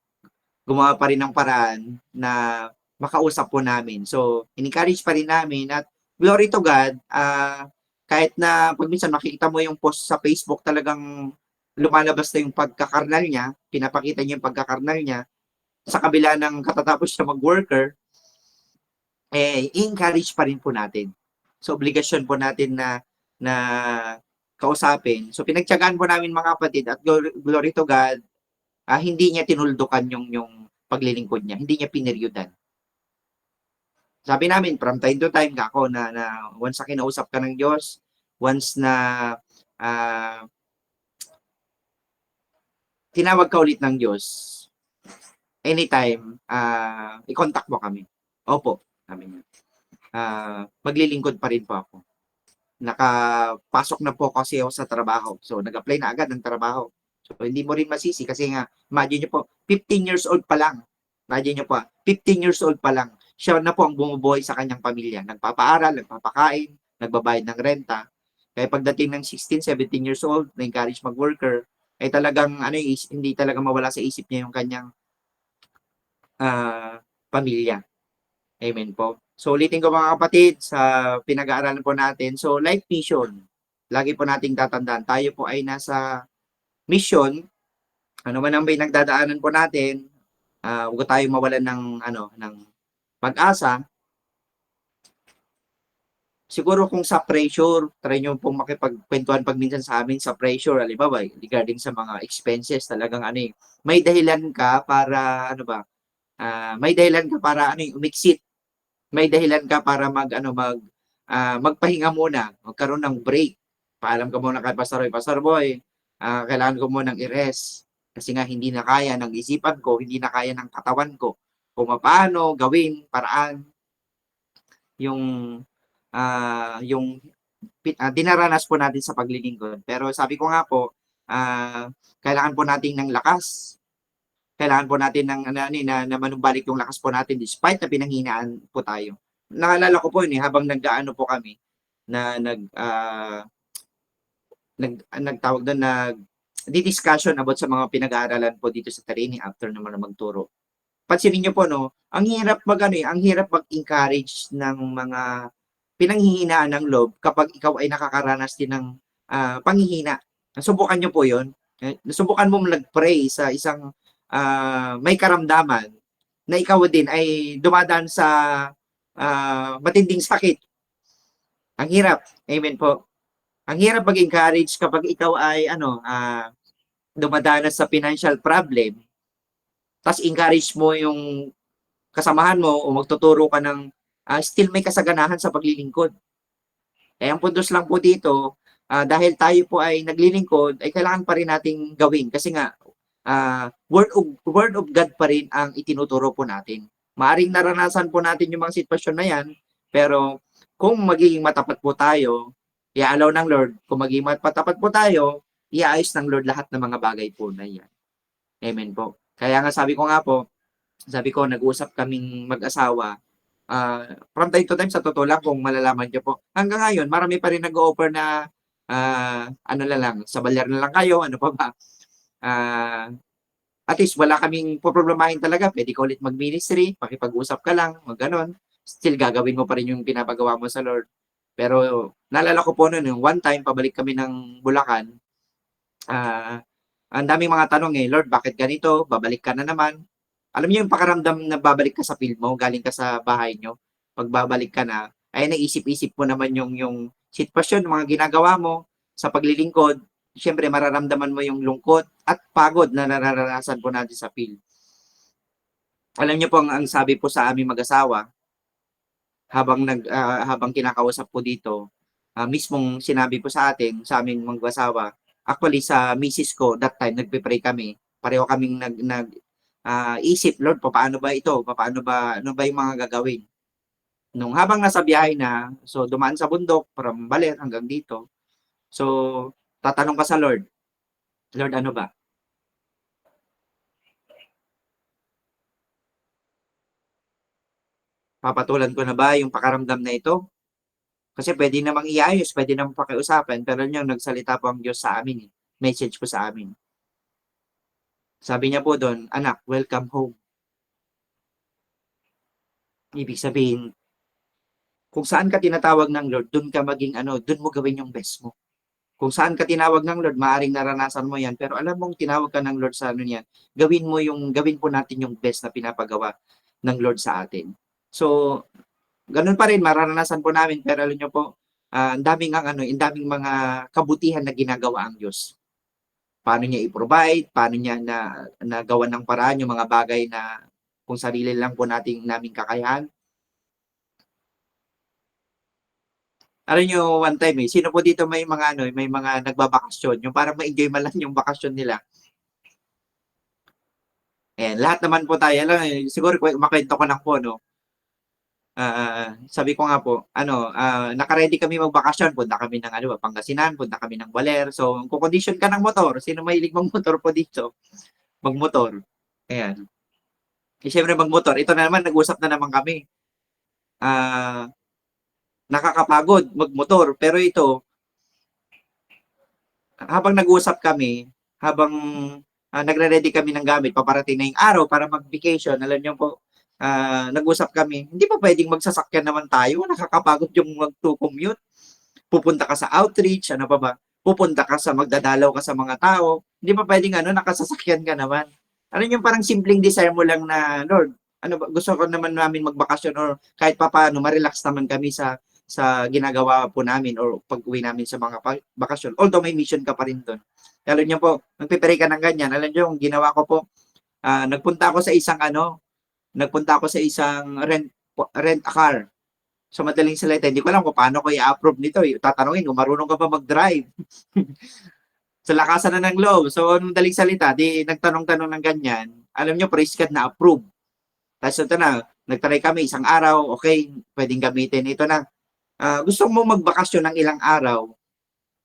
Gumawa pa rin ng paraan na makausap po namin. So, in-encourage pa rin namin at glory to God, kahit na pag minsan makikita mo yung post sa Facebook, talagang lumalabas na yung pagkakarnal niya, pinapakita niya yung pagkakarnal niya, sa kabila ng katatapos siya mag-worker, i-encourage pa rin po natin. So, obligasyon po natin na kausapin. So, pinagtiyagaan po namin mga kapatid at glory to God, hindi niya tinuldukan yung paglilingkod niya. Hindi niya pineryudan. Sabi namin, from time to time, kako na once na kinausap ka ng Diyos, once na tinawag ka ulit ng Diyos, anytime, i-contact mo kami. Opo, sabi niya. Maglilingkod pa rin po ako. Nakapasok na po kasi ako sa trabaho. So, nag-apply na agad ng trabaho. So, hindi mo rin masisi kasi nga, imagine nyo po, 15 years old pa lang. Imagine nyo po, 15 years old pa lang. Siya na po ang bumubuhay sa kanyang pamilya. Nagpapaaral, nagpapakain, nagbabayad ng renta. Kaya pagdating ng 16, 17 years old, na-encourage mag-worker, ay talagang, hindi talaga mawala sa isip niya yung kanyang pamilya. Amen po. So, ulitin ko mga kapatid, sa pinag-aaralan po natin. So, life mission, lagi po nating tatandaan. Tayo po ay nasa mission. Ano man ang pinagdadaanan po natin, huwag tayo mawalan ng pag-asa. Siguro kung sa pressure, try nyo pong makipagkwentuhan pag minsan sa amin sa pressure, halimbawa, regarding sa mga expenses, talagang may dahilan ka para, may dahilan ka para umiksit. May dahilan ka para magpahinga muna, magkaroon ng break. Paalam ka muna kay Pastor Roy, Pastor Boy, kailangan ko muna ng i-rest. Kasi nga hindi na kaya ng isipan ko, hindi na kaya ng katawan ko. Kung paano gawin, paraan, yung dinaranas po natin sa paglilingkod. Pero sabi ko nga po, kailangan po natin ng lakas. Kailangan po natin ng na manumbalik yung lakas po natin despite na pinanghinaan po tayo. Naalala ko po habang nag-aano po kami na nagtawag doon di-discussion about sa mga pinag-aaralan po dito sa training after naman na magturo. Pansinin niyo po ang hirap ang hirap mag-encourage ng mga pinanghihinaan ng loob kapag ikaw ay nakakaranas din ng panghihina. Nasubukan niyo po 'yon. Nasubukan mo mag-pray sa isang may karamdaman na ikaw din ay dumadaan sa matinding sakit. Ang hirap. Amen po. Ang hirap mag-encourage kapag ikaw ay dumadanas sa financial problem. Tapos encourage mo yung kasamahan mo o magtuturo ka ng still may kasaganahan sa paglilingkod. Ang puntos lang po dito, dahil tayo po ay naglilingkod, ay kailangan pa rin nating gawin. Kasi nga, word of God pa rin ang itinuturo po natin. Maaring naranasan po natin yung mga sitwasyon na yan, pero kung magiging matapat po tayo, i-allow ng Lord, kung magiging matapat po tayo, iayos ng Lord lahat ng mga bagay po na yan. Amen po. Kaya nga sabi ko, nag-usap kaming mag-asawa, from time to time, sa totoo lang, kung malalaman nyo po, hanggang ngayon, marami pa rin nag-offer na, sa balyar na lang kayo, ano pa ba, at least wala kaming poproblemahin talaga, pwede ka ulit mag-ministry, pakipag-usap ka lang, ganon, still gagawin mo pa rin yung pinapagawa mo sa Lord. Pero, naalala ko po noon, yung one time, pabalik kami ng Bulacan, ang daming mga tanong Lord, bakit ganito? Babalik ka na naman. Alam niyo yung pakaramdam na babalik ka sa field mo, galing ka sa bahay nyo, pag babalik ka na, ay naisip-isip mo naman yung sitwasyon, mga ginagawa mo sa paglilingkod, siyempre mararamdaman mo yung lungkot at pagod na nararanasan po natin sa field. Alam niyo po, ang sabi po sa aming mag-asawa, habang kinakausap po dito, mismong sinabi po sa atin, sa aming mag-asawa, actually sa misis ko, that time, nagpe-pray kami, pareho kaming isip, Lord, paano ba ito? Ano ba yung mga gagawin? Nung habang nasa biyahe na, so dumaan sa bundok, from Baler hanggang dito, so tatanong ka sa Lord, Lord, ano ba? Papatulan ko na ba yung pakaramdam na ito? Kasi pwede namang iayos, pwede namang pakiusapan, pero yung nagsalita po ang Diyos sa amin, message po sa amin. Sabi niya po doon, anak, welcome home. Ibig sabihin, kung saan ka tinatawag ng Lord, doon ka maging doon mo gawin yung best mo. Kung saan ka tinawag ng Lord, maaaring naranasan mo yan, pero alam mong tinawag ka ng Lord sa ano niyan, gawin po natin yung best na pinapagawa ng Lord sa atin. So, ganun pa rin, mararanasan po namin, pero alam niyo po, ang daming mga kabutihan na ginagawa ang Diyos. Paano niya i-provide, paano niya nagawa ng paraan yung mga bagay na kung sarili lang po naming kakayahan. Alam niyo, one time sino po dito may mga nagbabakasyon, yung parang ma-enjoy man lang yung bakasyon nila. Lahat naman po tayo, siguro makwento ko lang po, no? Sabi ko nga po, naka-ready kami magbakasyon, punta kami ng Pangasinan, punta kami ng Baler. So, kung condition ka ng motor, sino mahilig magmotor po dito? Magmotor. Ayan. Siyempre magmotor, ito na naman, nag-usap na naman kami. Nakakapagod magmotor, pero ito, habang nag-usap kami, habang nagre-ready kami ng gamit, paparating na yung araw para mag-vacation, alam niyo po, nag-usap kami, hindi pa pwedeng magsasakyan naman tayo, nakakapagod yung mag-commute. Pupunta ka sa outreach, ano pa ba? Pupunta ka sa magdadalaw ka sa mga tao, hindi pa pwedeng nakasasakyan ka naman. Ano yung parang simpleng desire mo lang na, Lord, gusto ko naman namin magbakasyon or kahit papaano, ma-relax naman kami sa ginagawa po namin or pag-uwi namin sa mga bakasyon. Although may mission ka pa rin doon. Alam niyo po, nagpipray ka ng ganyan. Alam niyo, yung ginawa ko po, nagpunta ako sa isang rent a car. So, madaling salita, hindi ko alam kung paano ko i-approve nito. Tatanungin kung marunong ka ba mag-drive. Sa lakasan na ng loob. So, madaling salita, di nagtanong-tanong ng ganyan. Alam nyo, praise God na approve. Tapos ito na, nagtry kami isang araw, okay, pwedeng gamitin. Ito na, gusto mo magbakasyon ng ilang araw,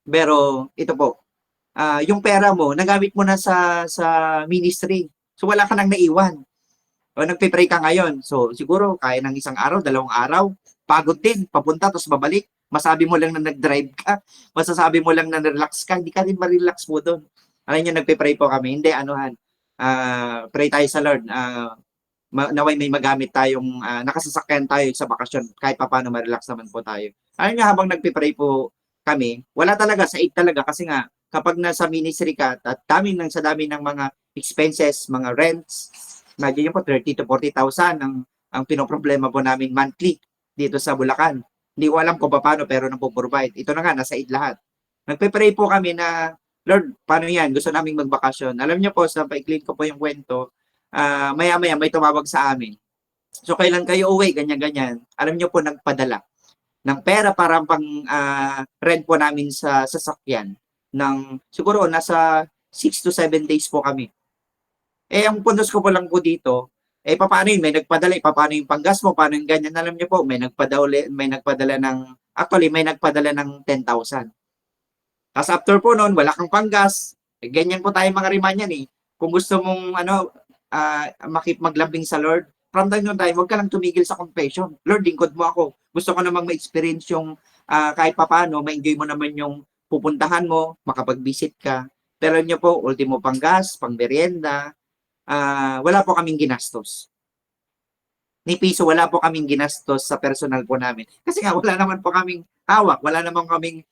pero ito po, yung pera mo, nagamit mo na sa ministry. So, wala ka nang naiwan. O nagpipray ka ngayon. So, siguro, kaya ng isang araw, 2 araw, pagod din, papunta, tapos babalik. Masabi mo lang na nag-drive ka. Masasabi mo lang na relax ka. Hindi ka din ma-relax mo doon. Alam niyo, nagpipray po kami. Hindi, pray tayo sa Lord. Naway may magamit tayong, nakasasakyan tayo sa bakasyon. Kahit pa paano, ma-relax naman po tayo. Alam niyo, habang nagpipray po kami, wala talaga, sa 8 talaga. Kasi nga, kapag nasa ministry ka, at sa dami ng mga expenses, mga rents, imagine nyo po, 30 to 40,000 ang pinoproblema po namin monthly dito sa Bulacan. Hindi ko alam kung paano, pero provide. Ito na nga, nasa id lahat. Nagpe-pray po kami na, Lord, paano yan? Gusto naming magbakasyon. Alam niyo po, sa pa-clean ko po yung kwento, maya-maya may tumawag sa amin. So, kailan kayo uwi? Ganyan-ganyan. Alam niyo po, nagpadala ng pera para pang rent po namin sa sasakyan. Siguro, nasa 6 to 7 days po kami. Ang puntos ko po lang po dito, paano yun? May nagpadala, paano yung panggas mo, paano yung ganyan, alam niyo po, may nagpadala ng 10,000. Tapos after po noon, wala kang panggas, ganyan po tayo mga rimanyan Kung gusto mong, maglambing sa Lord, from time to time, huwag ka lang tumigil sa confession. Lord, lingkod mo ako. Gusto ko namang ma-experience yung, kahit paano, ma-enjoy mo naman yung pupuntahan mo, makapag-visit ka. Pero niyo po, ultimo panggas, pangmerienda, wala po kaming ginastos. Ni piso, wala po kaming ginastos sa personal po namin. Kasi nga, wala naman po kaming hawak. Wala naman kaming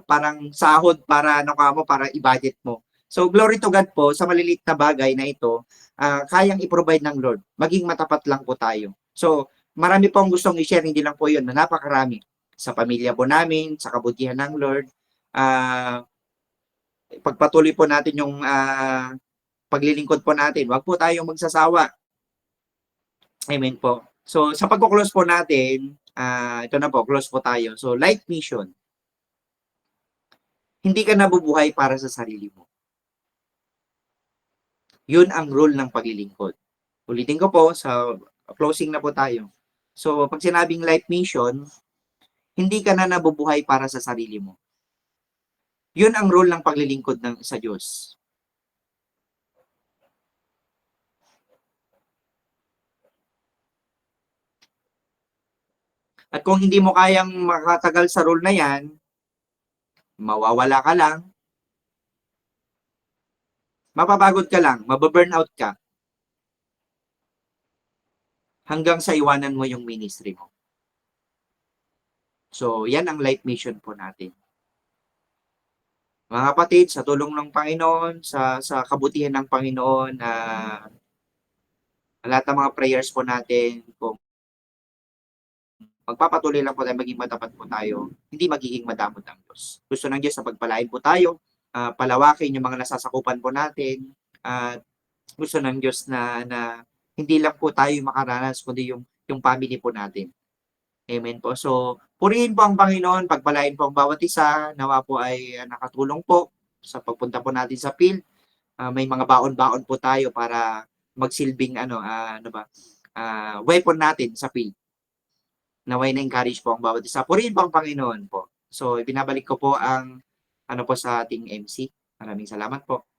parang sahod para para i-budget mo. So, glory to God po, sa maliliit na bagay na ito, kayang i-provide ng Lord. Maging matapat lang po tayo. So, marami po ang gustong i-share, hindi lang po yun, na napakarami. Sa pamilya po namin, sa kabutihan ng Lord, pagpatuloy po natin yung paglilingkod po natin. Huwag po tayong magsasawa. Amen po. So, sa pagko-close po natin, ito na po, close po tayo. So, life mission. Hindi ka nabubuhay para sa sarili mo. Yun ang role ng paglilingkod. Ulitin ko po, sa closing na po tayo. So, pag sinabing life mission, hindi ka na nabubuhay para sa sarili mo. Yun ang role ng paglilingkod sa Diyos. At kung hindi mo kayang makatagal sa role na yan, mawawala ka lang, mapapagod ka lang, mababurnout ka, hanggang sa iwanan mo yung ministry mo. So, yan ang life mission po natin. Mga kapatid, sa tulong ng Panginoon, sa kabutihan ng Panginoon, lahat ng mga prayers po natin, kung magpapatuloy lang po tayo, maging matapat po tayo, hindi magiging madamot ang Diyos. Gusto ng Diyos na pagpalain po tayo, palawakin yung mga nasasakupan po natin, at gusto ng Diyos na hindi lang po tayo makaranas, kundi yung family po natin. Amen po. So, purihin po ang Panginoon, pagpalain po ang bawat isa, nawa po ay nakatulong po sa pagpunta po natin sa field. May mga baon-baon po tayo para magsilbing weapon natin sa field. Naway na-encourage po ang bawat isa. Purihin po ang Panginoon po. So, ibinabalik ko po ang sa ating MC. Maraming salamat po.